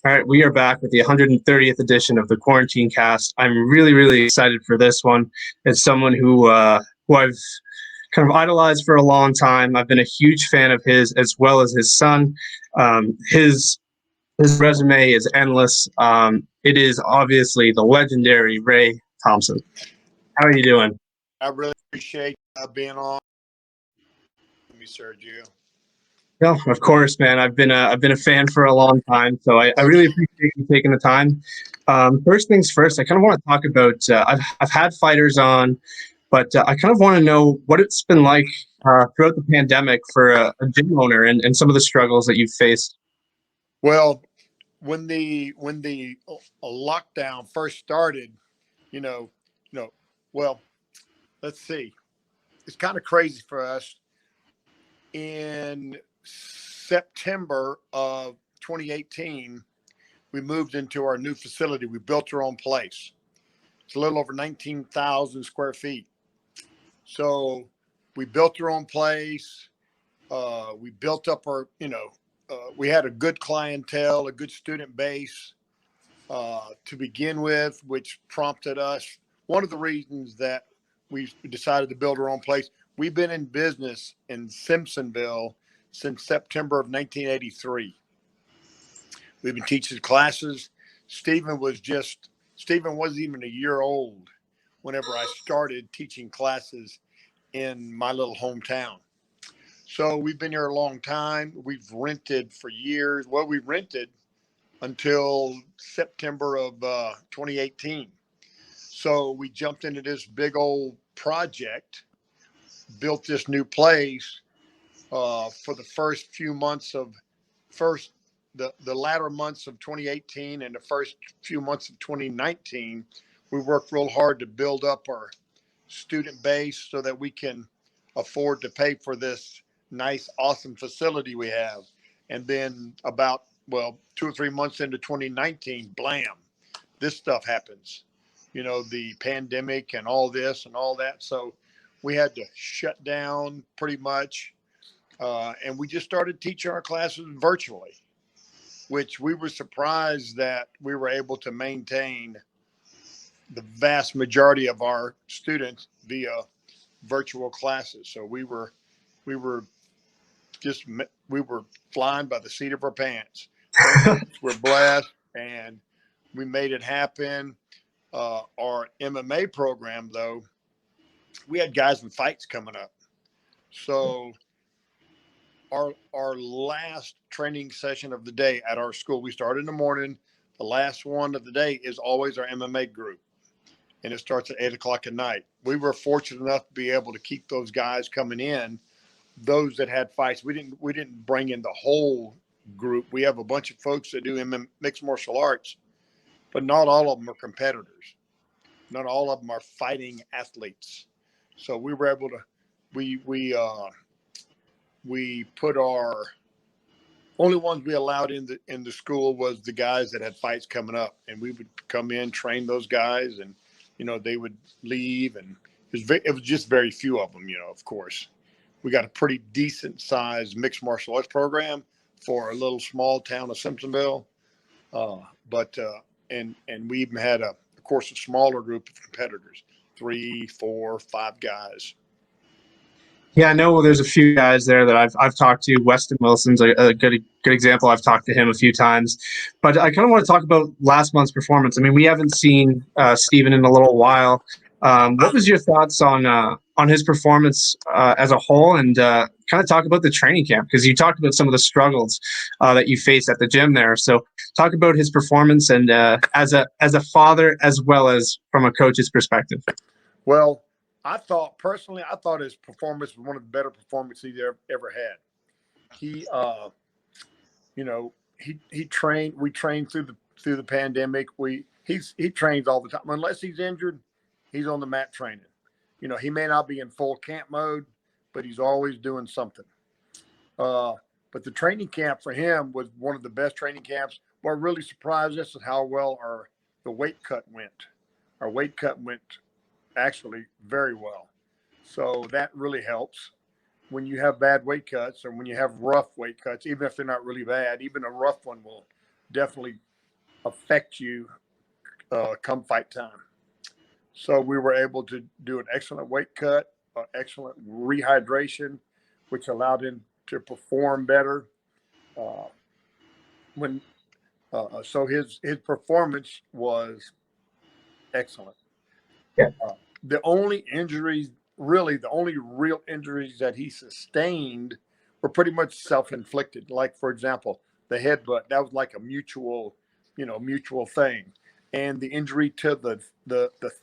All right, we are back with the 130th edition of the Quarantinecast. I'm really, really excited for this one. As someone who I've kind of idolized for a long time, I've been a huge fan of his as well as his son. His resume is endless. It is obviously the legendary Ray Thompson. How are you doing? I really appreciate being on. Let me, Sergio. No, of course, man. I've been a fan for a long time, so I really appreciate you taking the time. First things first, I kind of want to talk about. I've had fighters on, but I kind of want to know what it's been like throughout the pandemic for a gym owner and some of the struggles that you've faced. Well, when the lockdown first started, well, let's see. It's kind of crazy for us. In September of 2018, we moved into our new facility. We built our own place. It's a little over 19,000 square feet. So we built our own place. We built up our, we had a good clientele, a good student base to begin with, which prompted us. One of the reasons that we decided to build our own place, we've been in business in Simpsonville since September of 1983. We've been teaching classes. Stephen wasn't even a year old whenever I started teaching classes in my little hometown. So we've been here a long time. We've rented for years. Well, we rented until September of 2018. So we jumped into this big old project, built this new place for the first few months of the latter months of 2018 and the first few months of 2019. We worked real hard to build up our student base so that we can afford to pay for this nice, awesome facility we have. And then about, 2 or 3 months into 2019, blam, this stuff happens. The pandemic and all this and all that. So we had to shut down pretty much. And we just started teaching our classes virtually, which we were surprised that we were able to maintain the vast majority of our students via virtual classes. So we were flying by the seat of our pants. We're blessed, and we made it happen. Our MMA program, though, we had guys with fights coming up. So our last training session of the day at our school, we started in the morning. The last one of the day is always our MMA group, and it starts at 8:00 at night. We were fortunate enough to be able to keep those guys coming in, those that had fights. We didn't bring in the whole group. We have a bunch of folks that do mixed martial arts, but not all of them are competitors. Not all of them are fighting athletes. So we were able to, we put our only ones we allowed in the school was the guys that had fights coming up, and we would come in, train those guys, and they would leave, and it was just very few of them. Of course, we got a pretty decent sized mixed martial arts program for a little small town of Simpsonville, but we even had of course a smaller group of competitors, 3, 4, 5 guys. Yeah, I know there's a few guys there that I've talked to. Weston Wilson's a good example. I've talked to him a few times. But I kind of want to talk about last month's performance. I mean, we haven't seen Stephen in a little while. What was your thoughts on his performance as a whole, and kind of talk about the training camp? Because you talked about some of the struggles that you faced at the gym there. So talk about his performance and as a father as well as from a coach's perspective. Well, I thought his performance was one of the better performances he ever had. He, he trained. We trained through the pandemic. He trains all the time. Unless he's injured, he's on the mat training. He may not be in full camp mode, but he's always doing something. But the training camp for him was one of the best training camps. What really surprised us is how well the weight cut went. Our weight cut went actually very well. So that really helps when you have bad weight cuts, or when you have rough weight cuts, even if they're not really bad. Even a rough one will definitely affect you come fight time. So we were able to do an excellent weight cut, excellent rehydration, which allowed him to perform better. So his performance was excellent. Yeah. The only injuries, really, the only real injuries that he sustained were pretty much self-inflicted. Like, for example, the headbutt, that was like a mutual thing. And the injury to the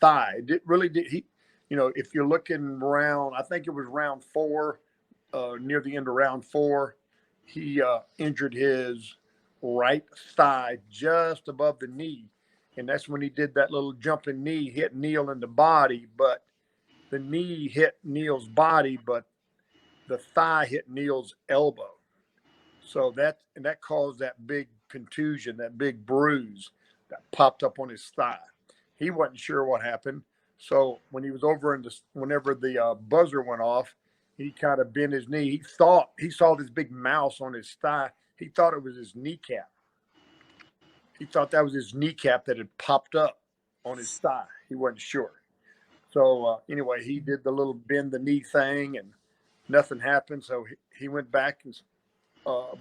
thigh, if you're looking around, I think it was round 4, near the end of round 4, he injured his right thigh just above the knee. And that's when he did that little jumping knee, hit Neil in the body, but the knee hit Neil's body, but the thigh hit Neil's elbow. So that caused that big contusion, that big bruise that popped up on his thigh. He wasn't sure what happened. So when he was over whenever the buzzer went off, he kind of bent his knee. He saw this big mouse on his thigh. He thought it was his kneecap. He thought that was his kneecap that had popped up on his thigh. He wasn't sure. So anyway, he did the little bend the knee thing, and nothing happened. So he went back and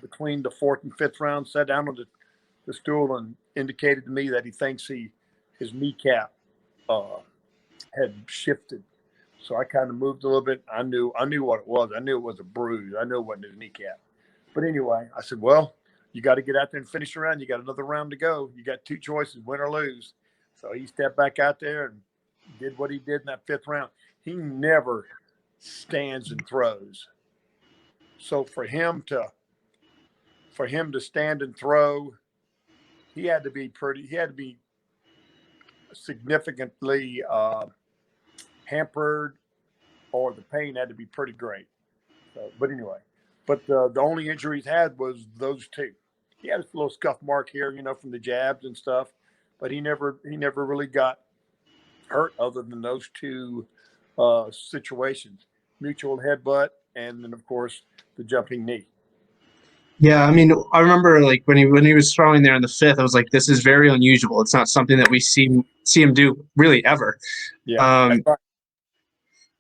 between the 4th and 5th round, sat down on the stool and indicated to me that he thinks his kneecap had shifted. So I kind of moved a little bit. I knew what it was. I knew it was a bruise. I knew it wasn't his kneecap. But anyway, I said, well, you got to get out there and finish the round. You got another round to go. You got 2 choices, win or lose. So he stepped back out there and did what he did in that 5th round. He never stands and throws. So for him to stand and throw, he had to be significantly hampered, or the pain had to be pretty great. So, but anyway, the only injury he's had was those 2. He had a little scuff mark here, from the jabs and stuff, but he never really got hurt other than those 2 situations: mutual headbutt, and then of course the jumping knee. Yeah, I mean, I remember like when he was throwing there in the 5th, I was like, this is very unusual. It's not something that we see him do really ever. Yeah.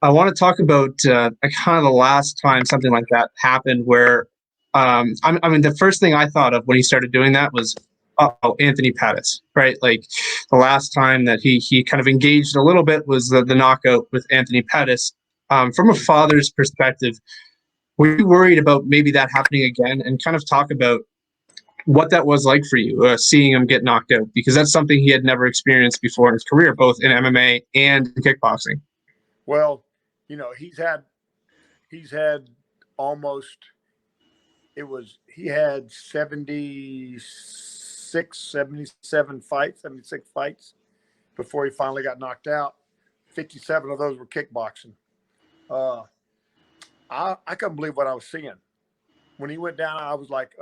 I want to talk about kind of the last time something like that happened, where I mean, the first thing I thought of when he started doing that was, Anthony Pettis, right? Like the last time that he kind of engaged a little bit was the knockout with Anthony Pettis. From a father's perspective, were you worried about maybe that happening again? And kind of talk about what that was like for you, seeing him get knocked out, because that's something he had never experienced before in his career, both in MMA and in kickboxing. Well, he's had almost, he had 76 fights before he finally got knocked out. 57 of those were kickboxing. I couldn't believe what I was seeing. When he went down, I was like,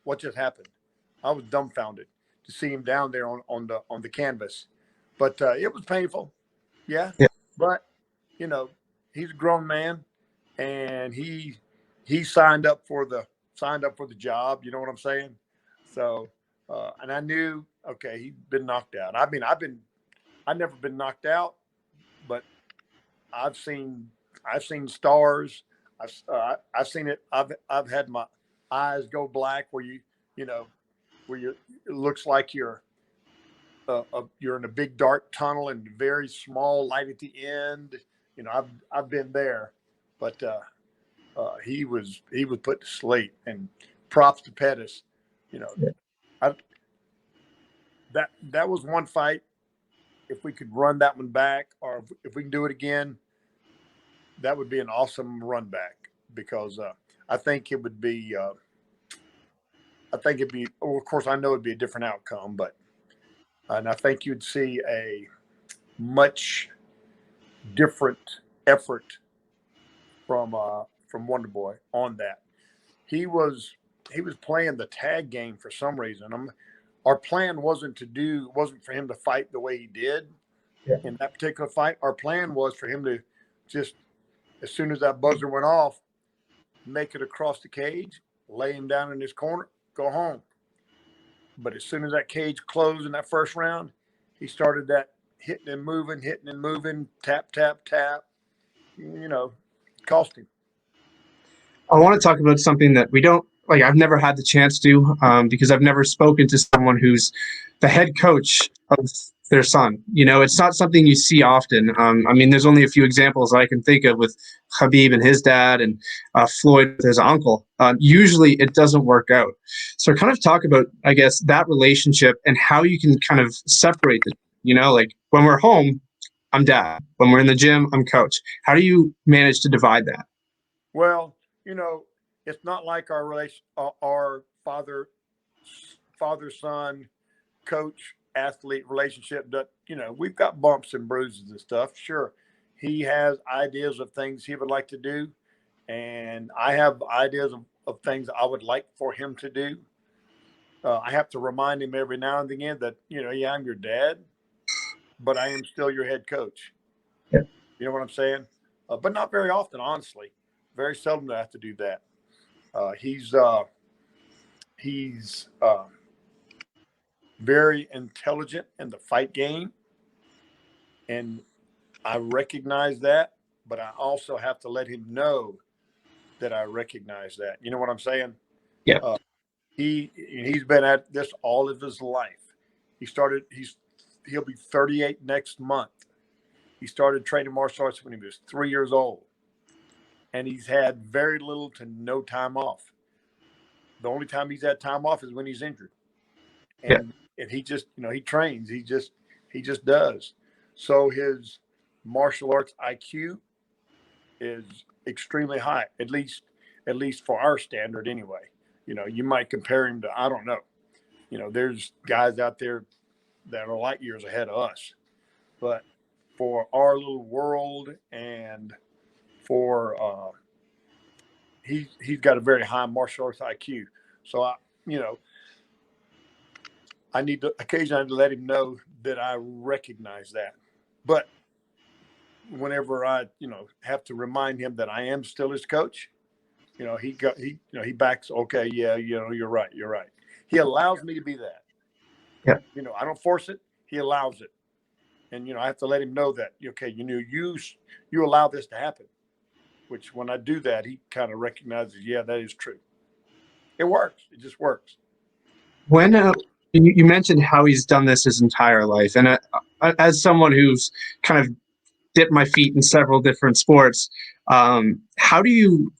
what just happened? I was dumbfounded to see him down there on the canvas. But it was painful. Yeah. But, he's a grown man, and he signed up for the job. You know what I'm saying? So, and I knew, okay, he'd been knocked out. I mean, I've never been knocked out, but I've seen stars. I've seen it. I've had my eyes go black where it looks like you're in a big dark tunnel and very small light at the end. I've been there, but he was put to sleep. And props to Pettis. That was one fight. If we could run that one back, or if we can do it again, that would be an awesome run back, because I think it would be. Well, of course, I know it'd be a different outcome, and I think you'd see a much different effort from Wonderboy on that. He was playing the tag game for some reason. Our plan wasn't for him to fight the way he did in that particular fight. Our plan was for him to just, as soon as that buzzer went off, make it across the cage, lay him down in his corner, go home. But as soon as that cage closed in that first round, he started that hitting and moving, tap, tap, tap. You know, cost him. I want to talk about something that we don't like. I've never had the chance to because I've never spoken to someone who's the head coach of their son. You know, it's not something you see often. I mean, there's only a few examples I can think of with Khabib and his dad and Floyd with his uncle. Usually it doesn't work out. So kind of talk about, I guess, that relationship and how you can kind of separate the, you know, like when we're home, I'm dad. When we're in the gym, I'm coach. How do you manage to divide that? Well, you know, it's not like our our father son coach athlete relationship. That, you know, we've got bumps and bruises and stuff. Sure, he has ideas of things he would like to do, and I have ideas of things I would like for him to do. I have to remind him every now and again that, you know, yeah, I'm your dad, but I am still your head coach. Yeah. You know what I'm saying? But not very often, honestly. Very seldom do I have to do that. He's very intelligent in the fight game, and I recognize that. But I also have to let him know that I recognize that. You know what I'm saying? Yeah. Uh, he's been at this all of his life. He'll be 38 next month. He started training martial arts when he was 3 years old, and he's had very little to no time off. The only time he's had time off is when he's injured, Yeah. and he just, you know, he trains. He just does. So his martial arts IQ is extremely high, at least for our standard anyway. You know, you might compare him to, I don't know. You know, there's guys out there that are light years ahead of us, but for our little world and for he's got a very high martial arts IQ. So you know, I need to occasionally let him know that I recognize that. But whenever I, you know, have to remind him that I am still his coach, you know, he backs. Okay, yeah, you know, you're right, you're right. He allows me to be that. Yeah. You know, I don't force it. He allows it, and you know, I have to let him know that. Okay, you know, you allow this to happen. Which when I do that, he kind of recognizes, yeah, that is true. It works. It just works. When you mentioned how he's done this his entire life, and as someone who's kind of dipped my feet in several different sports, how do you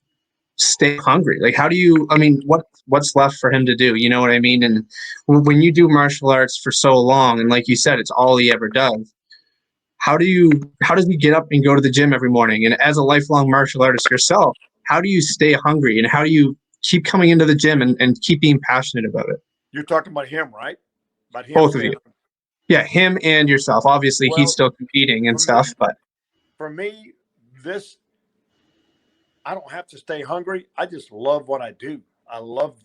stay hungry? Like, how do you? I mean, what's left for him to do? You know what I mean? And when you do martial arts for so long, and like you said, it's all he ever does. How does he get up and go to the gym every morning? And as a lifelong martial artist yourself, how do you stay hungry? And how do you keep coming into the gym and keep being passionate about it? You're talking about him, right? About him Both of staying. you. Yeah, him and yourself. Obviously, he's Well, still competing and for me, stuff, but for me, this I don't have to stay hungry. I just love what I do. I love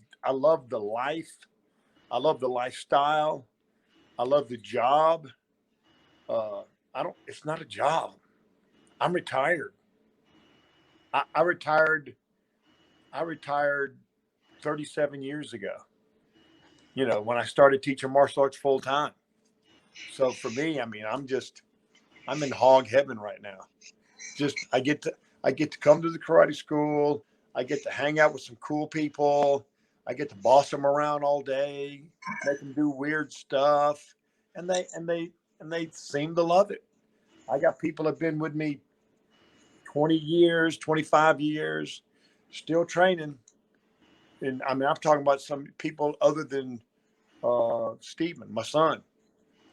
the life. I love the lifestyle. I love the job. Uh, I don't. It's not a job. I'm retired. I retired. I retired 37 years ago. You know, when I started teaching martial arts full time. So for me, I mean, I'm in hog heaven right now. Just I get to come to the karate school. I get to hang out with some cool people. I get to boss them around all day, make them do weird stuff, and they seem to love it. I got people that have been with me 20 years, 25 years, still training. And I mean, I'm talking about some people other than Stephen, my son.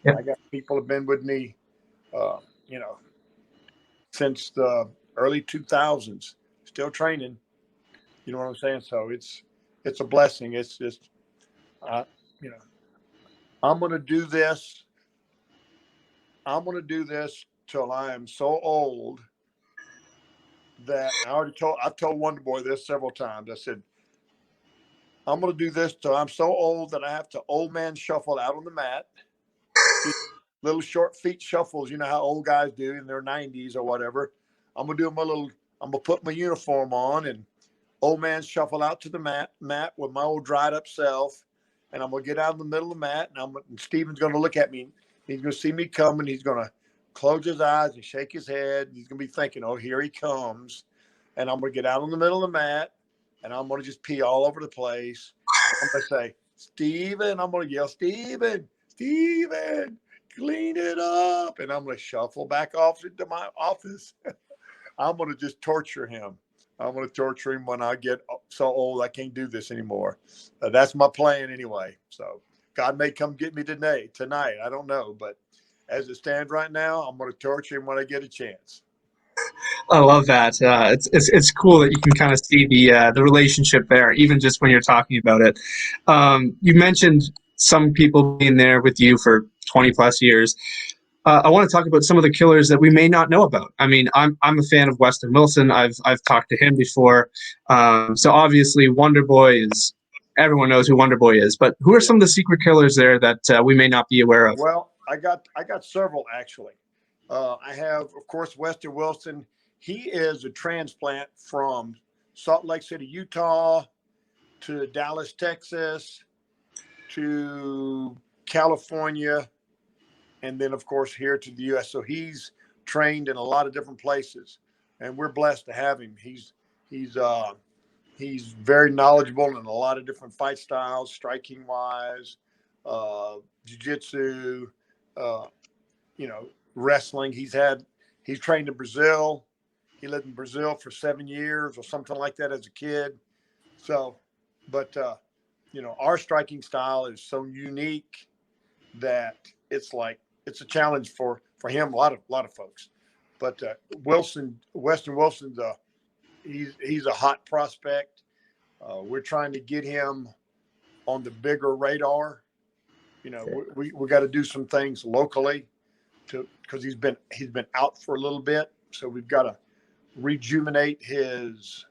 yeah. I got people that have been with me, uh, you know, since the early 2000s, still training. You know what I'm saying? So it's a blessing. It's just, uh, you know, I'm gonna do this. I'm gonna do this till I am so old that I've told Wonderboy this several times. I said, I'm gonna do this till I'm so old that I have to old man shuffle out on the mat. Just little short feet shuffles. You know how old guys do in their 90s or whatever. I'm gonna do my little. I'm gonna put my uniform on and old man shuffle out to the mat with my old dried up self and I'm going to get out in the middle of the mat, and Stephen's going to look at me. He's going to see me coming. He's going to close his eyes and shake his head. He's going to be thinking, oh, here he comes. And I'm going to get out on the middle of the mat, and I'm going to just pee all over the place. I'm going to say, Stephen, I'm going to yell, Stephen, clean it up. And I'm going to shuffle back off into my office. I'm going to just torture him. I'm going to torture him when I get so old I can't do this anymore. That's my plan anyway. So God may come get me tonight. I don't know. But as it stands right now, I'm going to torture him when I get a chance. I love that. It's cool that you can kind of see the relationship there, even just when you're talking about it. You mentioned some people being there with you for 20 plus years. I want to talk about some of the killers that we may not know about. I mean, I'm a fan of Weston Wilson. I've talked to him before. So obviously, Wonderboy is, everyone knows who Wonderboy is. But who are some of the secret killers there that we may not be aware of? Well, I got several actually. I have, of course, Weston Wilson. He is a transplant from Salt Lake City, Utah, to Dallas, Texas, to California, and then, of course, here to the U.S. So he's trained in a lot of different places, and we're blessed to have him. He's very knowledgeable in a lot of different fight styles, striking wise, jiu-jitsu, wrestling. He's trained in Brazil. He lived in Brazil for 7 years or something like that as a kid. So, but our striking style is so unique that it's a challenge for him, a lot of folks. But Weston Wilson's he's a hot prospect. We're trying to get him on the bigger radar. We got to do some things locally because he's been out for a little bit. So we've got to rejuvenate his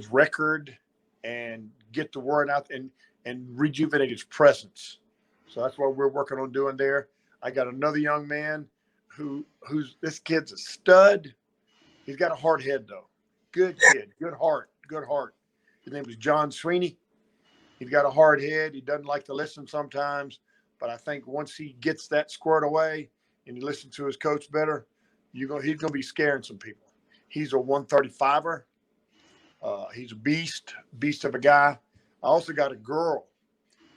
record and get the word out and rejuvenate his presence. So that's what we're working on doing there. I got another young man who's this kid's a stud. He's got a hard head though. Good kid, good heart. His name is John Sweeney. He's got a hard head. He doesn't like to listen sometimes, but I think once he gets that squared away and he listens to his coach better, he's going to be scaring some people. He's a 135er. He's a beast of a guy. I also got a girl.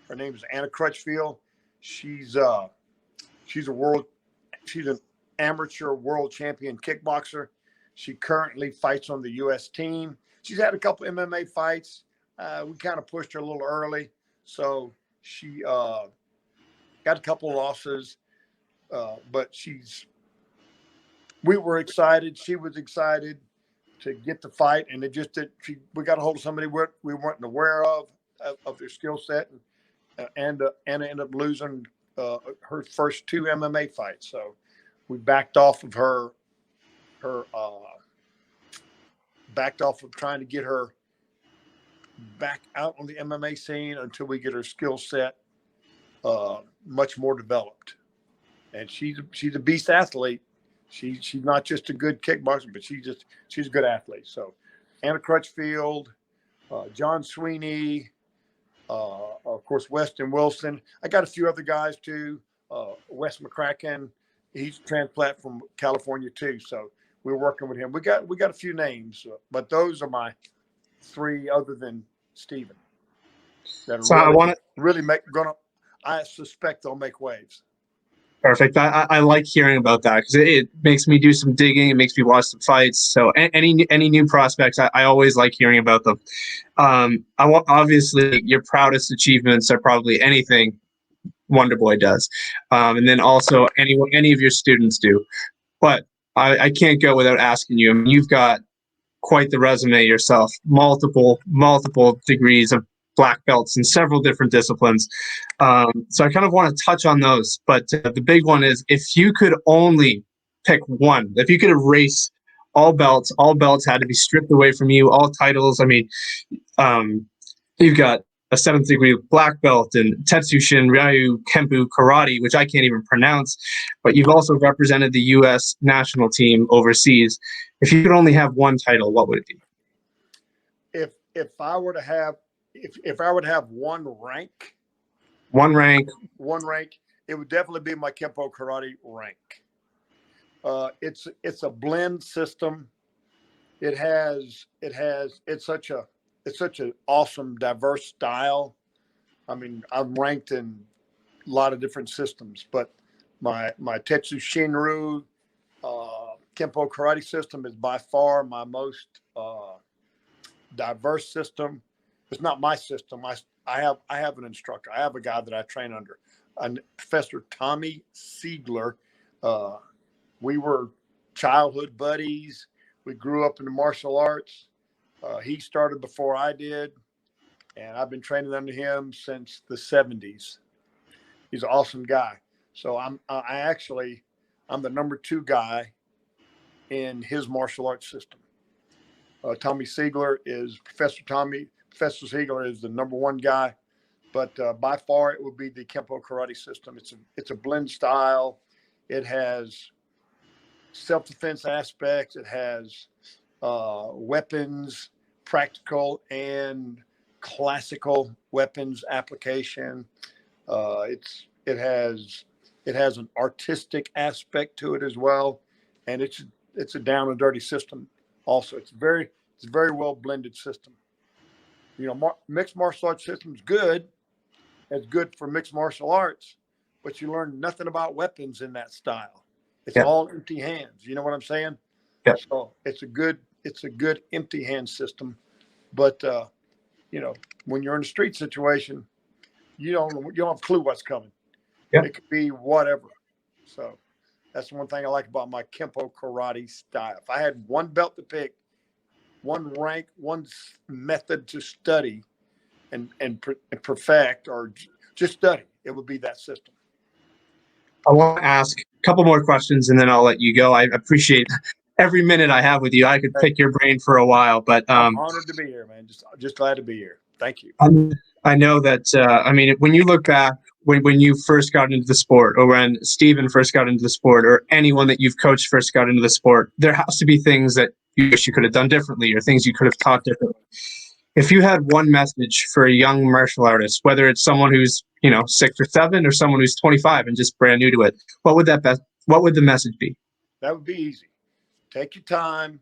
Her name is Anna Crutchfield. She's an amateur world champion kickboxer. She currently fights on the U.S. team. She's had a couple MMA fights. We kind of pushed her a little early, so she got a couple of losses. But we were excited. She was excited to get the fight, and we got a hold of somebody we weren't aware of their skill set, and Anna ended up losing her first 2 MMA fights. So we backed off of her backed off of trying to get her back out on the MMA scene until we get her skill set much more developed. And she's a beast athlete. She's not just a good kickboxer, but she's a good athlete. So Anna Crutchfield, John Sweeney, of course, Weston Wilson. I got a few other guys too. Wes McCracken, he's transplant from California too. So we're working with him. We got a few names, but those are my 3 other than Stephen. That are I suspect they'll make waves. Perfect. I like hearing about that because it makes me do some digging. It makes me watch some fights. So any new prospects, I always like hearing about them. Obviously, your proudest achievements are probably anything Wonderboy does, and then also any of your students do. But I can't go without asking you. I mean, you've got quite the resume yourself. Multiple degrees of black belts in several different disciplines. So I kind of want to touch on those. But the big one is, if you could only pick one, if you could erase all belts had to be stripped away from you, all titles. I mean, you've got a 7th degree black belt in Tetsushin, Ryu, Kempo, Karate, which I can't even pronounce. But you've also represented the U.S. national team overseas. If you could only have one title, what would it be? if I were to have if I would have one rank, One rank. it would definitely be my Kempo Karate rank. It's a blend system. It's such an awesome, diverse style. I mean, I'm ranked in a lot of different systems, but my Tetsu Shinryu Kempo Karate system is by far my most diverse system. It's not my system. I have an instructor. I have a guy that I train under, Professor Tommy Siegler. We were childhood buddies. We grew up in the martial arts. He started before I did, and I've been training under him since the 70s. He's an awesome guy. So I'm the number 2 guy in his martial arts system. Tommy Siegler is Professor Siegler is the number 1 guy, but by far it would be the Kempo Karate system. It's a blend style. It has self-defense aspects. It has weapons, practical and classical weapons application. It has an artistic aspect to it as well, and it's a down and dirty system. Also, it's a very well blended system. You know, mixed martial arts system is good. It's good for mixed martial arts, but you learn nothing about weapons in that style. It's all empty hands. You know what I'm saying? Yeah. So it's a good empty hand system. But you know, when you're in a street situation, you don't have a clue what's coming. Yeah. It could be whatever. So that's one thing I like about my Kempo Karate style. If I had one belt to pick, one rank, one method to study and perfect, or just study, it would be that system. I want to ask a couple more questions and then I'll let you go. I appreciate every minute I have with you. I could pick your brain for a while, but I'm honored to be here, man. Just glad to be here. Thank you. I know that, I mean, when you look back, when you first got into the sport, or when Stephen first got into the sport, or anyone that you've coached first got into the sport, there has to be things that you wish you could have done differently, or things you could have taught differently. If you had one message for a young martial artist, whether it's someone who's 6 or 7, or someone who's 25 and just brand new to it, what would the message be? That would be easy. Take your time,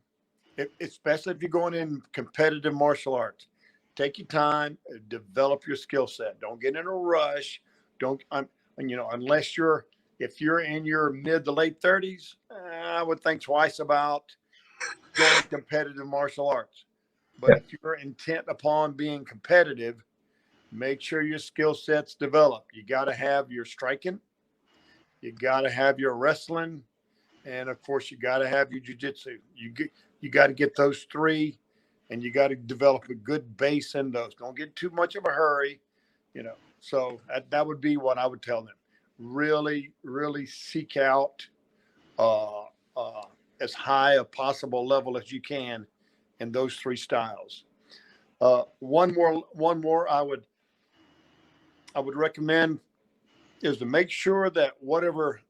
especially if you're going in competitive martial arts. Take your time, develop your skill set. Don't get in a rush. Unless if you're in your mid to late 30s, I would think twice about going competitive martial arts. But if you're intent upon being competitive, make sure your skill set's developed. You got to have your striking, you got to have your wrestling, and of course, you got to have your jiu-jitsu. You got to get those 3. And you got to develop a good base in those. Don't get too much of a hurry, So that would be what I would tell them. Really, really seek out as high a possible level as you can in those 3 styles. One more I would recommend is to make sure that whatever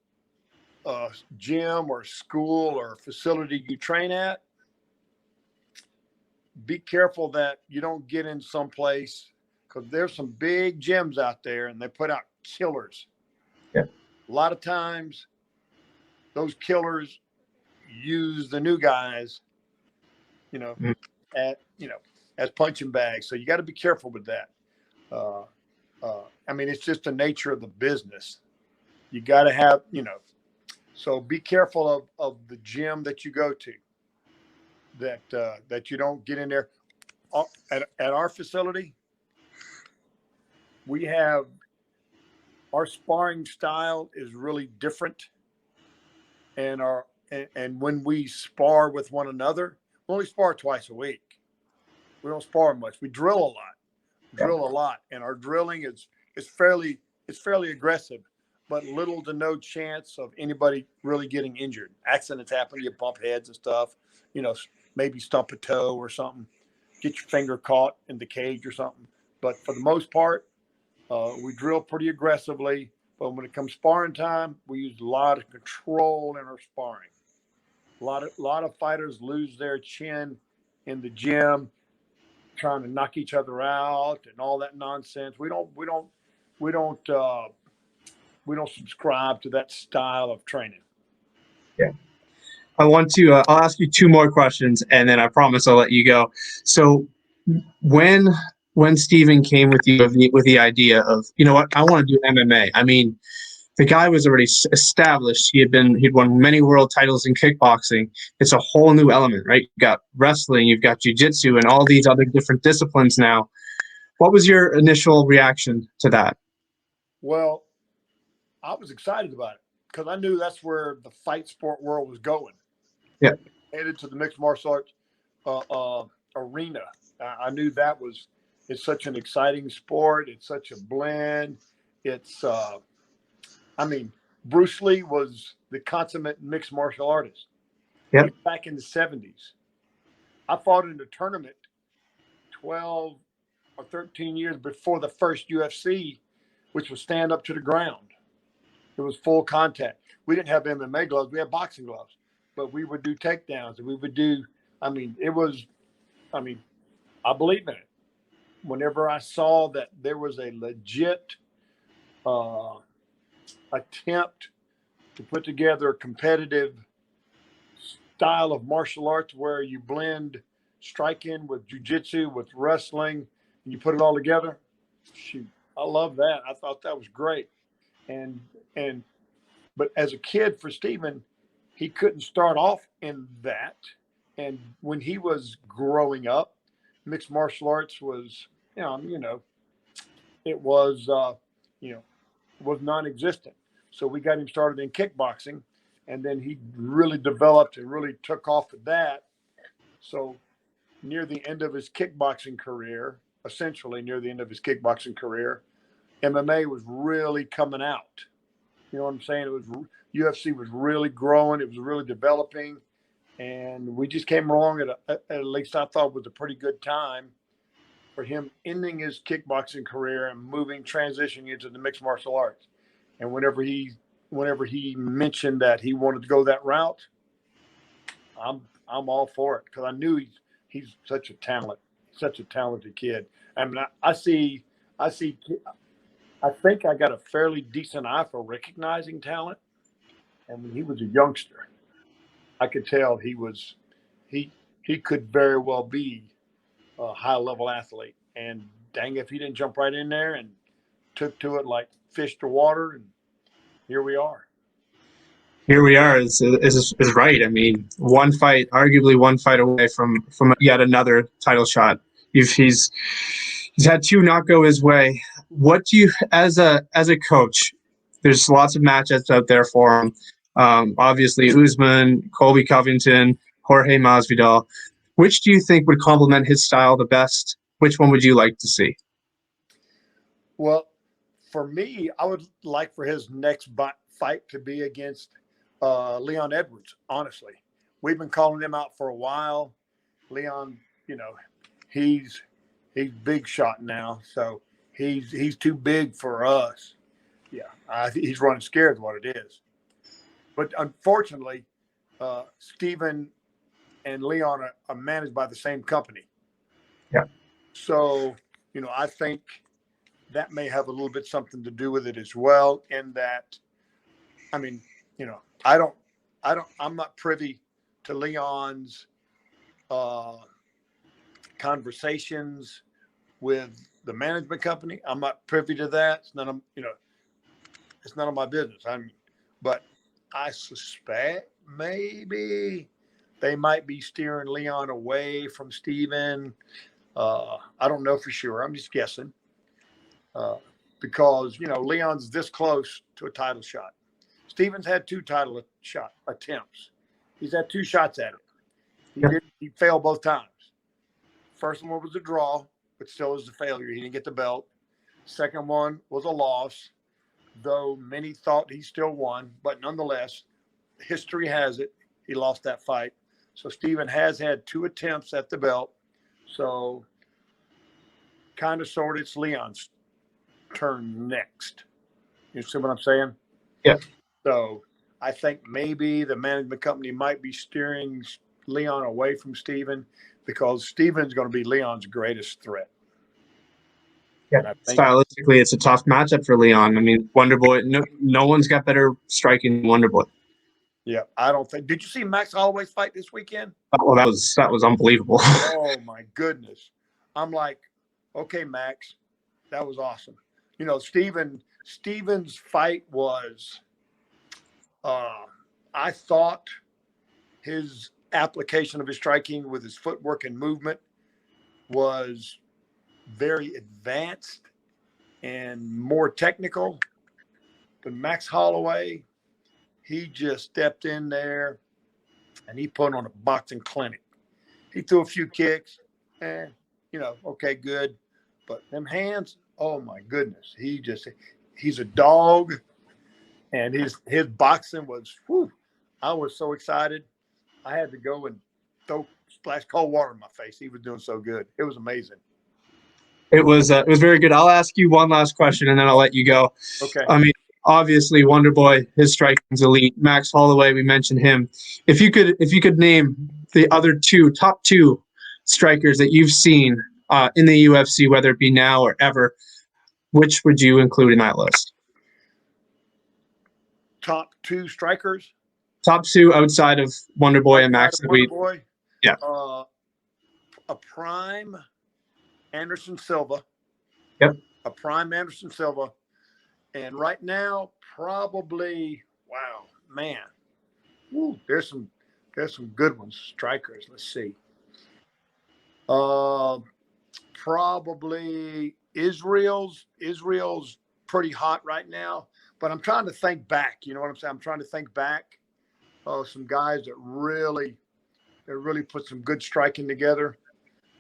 gym or school or facility you train at, be careful that you don't get in some place, because there's some big gyms out there and they put out killers. Yeah. A lot of times those killers use the new guys, as punching bags. So you got to be careful with that. I mean, it's just the nature of the business. You got to have, so be careful of the gym that you go to. That you don't get in there. At our facility, we have our sparring style is really different, and when we spar with one another, we only spar twice a week. We don't spar much. We drill a lot, and our drilling is fairly aggressive, but little to no chance of anybody really getting injured. Accidents happen. You bump heads and stuff. Maybe stump a toe or something, get your finger caught in the cage or something. But for the most part, we drill pretty aggressively. But when it comes sparring time, we use a lot of control in our sparring. A lot of fighters lose their chin in the gym trying to knock each other out and all that nonsense. We don't subscribe to that style of training. Yeah. I want to. I'll ask you two more questions, and then I promise I'll let you go. So, when Stephen came with you with the idea of, you know what, I want to do MMA. I mean, the guy was already established. He'd won many world titles in kickboxing. It's a whole new element, right? You've got wrestling, you've got jiu-jitsu, and all these other different disciplines now. What was your initial reaction to that? Well, I was excited about it because I knew that's where the fight sport world was going. Yeah. Headed to the mixed martial arts arena. I knew it's such an exciting sport. It's such a blend. It's, Bruce Lee was the consummate mixed martial artist. Yeah. Back in the 70s. I fought in a tournament 12 or 13 years before the first UFC, which was stand up to the ground. It was full contact. We didn't have MMA gloves. We had boxing gloves, but we would do takedowns and we would do, I believe in it. Whenever I saw that there was a legit attempt to put together a competitive style of martial arts where you blend striking with jiu-jitsu, with wrestling, and you put it all together, shoot, I love that. I thought that was great. But as a kid for Stephen, he couldn't start off in that. And when he was growing up, mixed martial arts was, it was, was non-existent. So we got him started in kickboxing, and then he really developed and really took off with that. So near the end of his kickboxing career, MMA was really coming out. You know what I'm saying? It was UFC was really growing. It was really developing, and we just came along at least I thought was a pretty good time for him ending his kickboxing career and transitioning into the mixed martial arts. And whenever he mentioned that he wanted to go that route, I'm all for it because I knew he's such a talented kid. I mean, I think I got a fairly decent eye for recognizing talent. And when he was a youngster, I could tell he could very well be a high level athlete. And dang if he didn't jump right in there and took to it like fish to water. And here we are. Here we are is right. I mean, arguably one fight away from yet another title shot. He's had two not go his way. What do you, as a coach? There's lots of matchups out there for him. Obviously, Usman, Colby Covington, Jorge Masvidal. Which do you think would complement his style the best? Which one would you like to see? Well, for me, I would like for his next fight to be against Leon Edwards. Honestly, we've been calling him out for a while. Leon, he's big shot now, so he's too big for us. Yeah, he's running scared, is what it is. But unfortunately, Stephen and Leon are managed by the same company. Yeah. So I think that may have a little bit something to do with it as well. In that, I'm not privy to Leon's conversations with the management company. I'm not privy to that. It's none of my business. But I suspect maybe they might be steering Leon away from Stephen. I don't know for sure. I'm just guessing. Because Leon's this close to a title shot. Stephen's had 2 title shot attempts. He's had 2 shots at it. He failed both times. First one was a draw, but still was a failure. He didn't get the belt. Second one was a loss, though many thought he still won. But nonetheless, history has it he lost that fight. So Stephen has had 2 attempts at the belt. So kind of sort of it's Leon's turn next. You see what I'm saying? Yeah. So I think maybe the management company might be steering Leon away from Stephen because Stephen's going to be Leon's greatest threat. Yeah, stylistically, it's a tough matchup for Leon. I mean, Wonderboy, no one's got better striking than Wonderboy. Yeah, I don't think. Did you see Max Holloway's fight this weekend? Well, that was unbelievable. Oh my goodness! I'm like, okay, Max, that was awesome. You know, Stephen's fight was. I thought his application of his striking with his footwork and movement was very advanced and more technical. But Max Holloway, he just stepped in there and he put on a boxing clinic. He threw a few kicks, okay, good. But them hands, oh my goodness. He's a dog. And his boxing was, I was so excited. I had to go and splash cold water in my face. He was doing so good. It was amazing. It was very good. I'll ask you one last question, and then I'll let you go. Okay. I mean, obviously, Wonderboy, his striking's elite. Max Holloway, we mentioned him. If you could name the other top two strikers that you've seen in the UFC, whether it be now or ever, which would you include in that list? Top two strikers? Top two outside of Wonderboy and Max. Wonderboy? Yeah. A prime Anderson Silva. Yep. A prime Anderson Silva. And right now, probably, wow, man. Woo, there's some good ones, strikers. Let's see. Probably Israel's pretty hot right now. But I'm trying to think back. You know what I'm saying? I'm trying to think back. Some guys that really put some good striking together.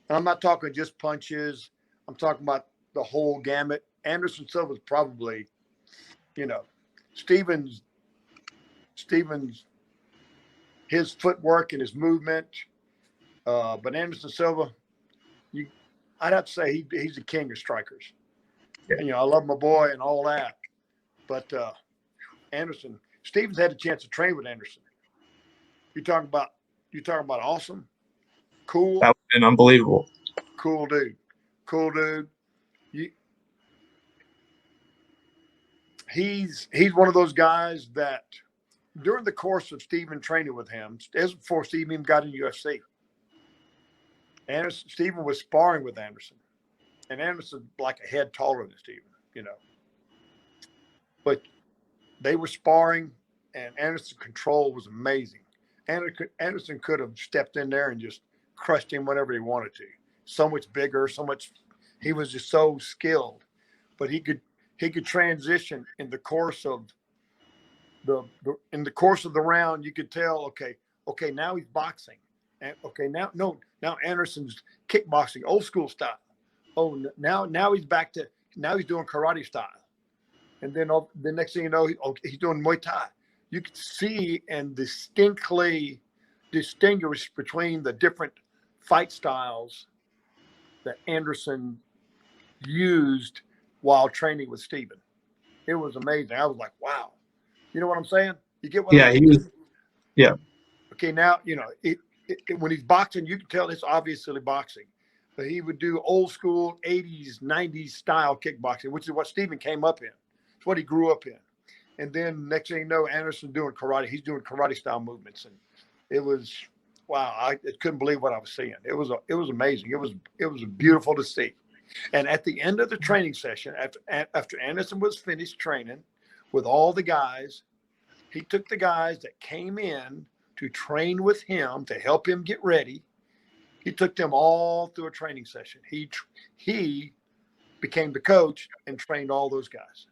And I'm not talking just punches. I'm talking about the whole gamut. Anderson Silva's probably, Stephen's his footwork and his movement. But Anderson Silva, I'd have to say he's the king of strikers. Yeah. And, I love my boy and all that. But Stephen's had a chance to train with Anderson. You're talking about awesome, cool. That would have been unbelievable. Cool dude. He's one of those guys that during the course of Stephen training with him, as before Stephen even got in UFC, Stephen was sparring with Anderson. And Anderson's like a head taller than Stephen, But they were sparring, and Anderson's control was amazing. Anderson could have stepped in there and just crushed him whenever he wanted to. So much bigger, he was just so skilled. But he could transition in the course of the round. You could tell, okay, now he's boxing, and now Anderson's kickboxing, old school style. Oh, now he's back to he's doing karate style. And then the next thing you know, he's doing Muay Thai. You could see and distinctly distinguish between the different fight styles that Anderson used while training with Stephen. It was amazing. I was like, wow. You know what I'm saying? You get what I'm saying? Yeah. Okay, now, when he's boxing, you can tell it's obviously boxing. But he would do old school 80s, 90s style kickboxing, which is what Stephen came up in. It's what he grew up in. And then next thing you know, Anderson's doing karate. He's doing karate style movements. And it was, wow, I couldn't believe what I was seeing. It was amazing. It was beautiful to see. And at the end of the training session, after Anderson was finished training with all the guys, he took the guys that came in to train with him to help him get ready. He took them all through a training session. He became the coach and trained all those guys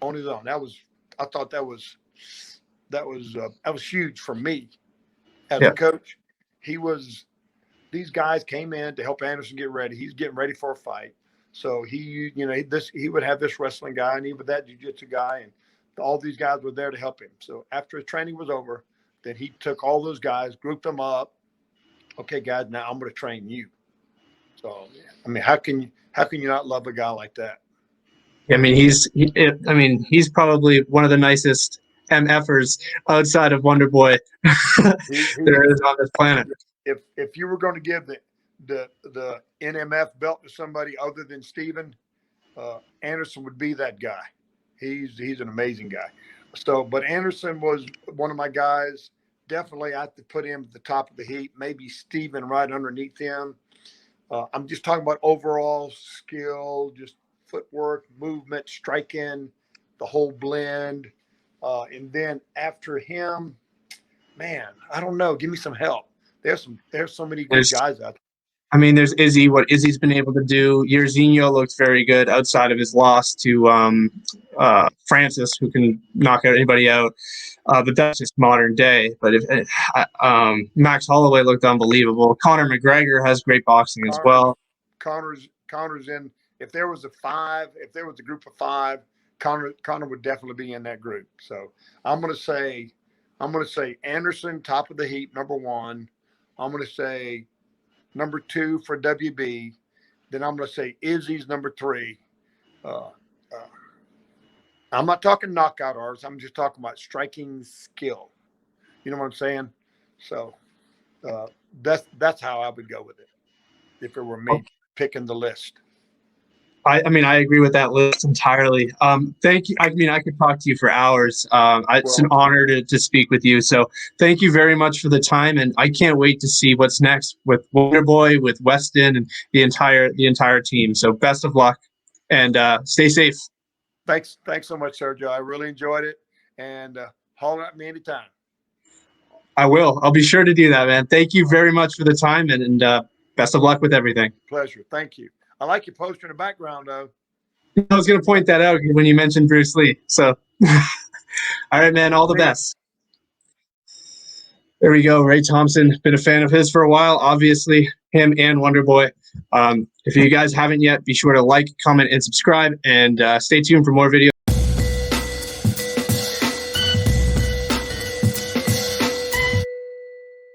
on his own. I thought that was huge for me as a coach. These guys came in to help Anderson get ready. He's getting ready for a fight. So he would have this wrestling guy and he would that jiu-jitsu guy, and all these guys were there to help him. So after his training was over, then he took all those guys, grouped them up. Okay, guys, now I'm going to train you. So, I mean, how can you not love a guy like that? I mean, he's probably one of the nicest MFers outside of Wonderboy there is on this planet. If you were going to give the NMF belt to somebody other than Stephen, Anderson would be that guy. He's an amazing guy. So, but Anderson was one of my guys. Definitely, I have to put him at the top of the heap. Maybe Stephen right underneath him. I'm just talking about overall skill, just footwork, movement, striking, the whole blend. And then after him, man, I don't know. Give me some help. There's so many good guys out there. I mean, there's Izzy. What Izzy's been able to do. Yerzinho looks very good outside of his loss to Francis, who can knock out anybody out. But that's just modern day. But if Max Holloway looked unbelievable. Conor McGregor has great boxing as well. Conor's in. If there was a group of 5, Conor would definitely be in that group. So I'm gonna say Anderson, top of the heap, number 1. I'm gonna say number 2 for WB. Then I'm gonna say Izzy's number 3. I'm not talking knockout arts. I'm just talking about striking skill. You know what I'm saying? So that's how I would go with it if it were me picking the list. I mean, I agree with that list entirely. Thank you. I mean, I could talk to you for hours. It's an honor to speak with you. So thank you very much for the time. And I can't wait to see what's next with Wonderboy, with Weston, and the entire team. So best of luck and stay safe. Thanks so much, Sergio. I really enjoyed it. And holler at me anytime. I will. I'll be sure to do that, man. Thank you very much for the time and best of luck with everything. Pleasure. Thank you. I like your poster in the background, though. I was going to point that out when you mentioned Bruce Lee. So, all right, man, all the best. There we go. Ray Thompson, been a fan of his for a while, obviously, him and Wonderboy. If you guys haven't yet, be sure to like, comment, and subscribe, and stay tuned for more videos.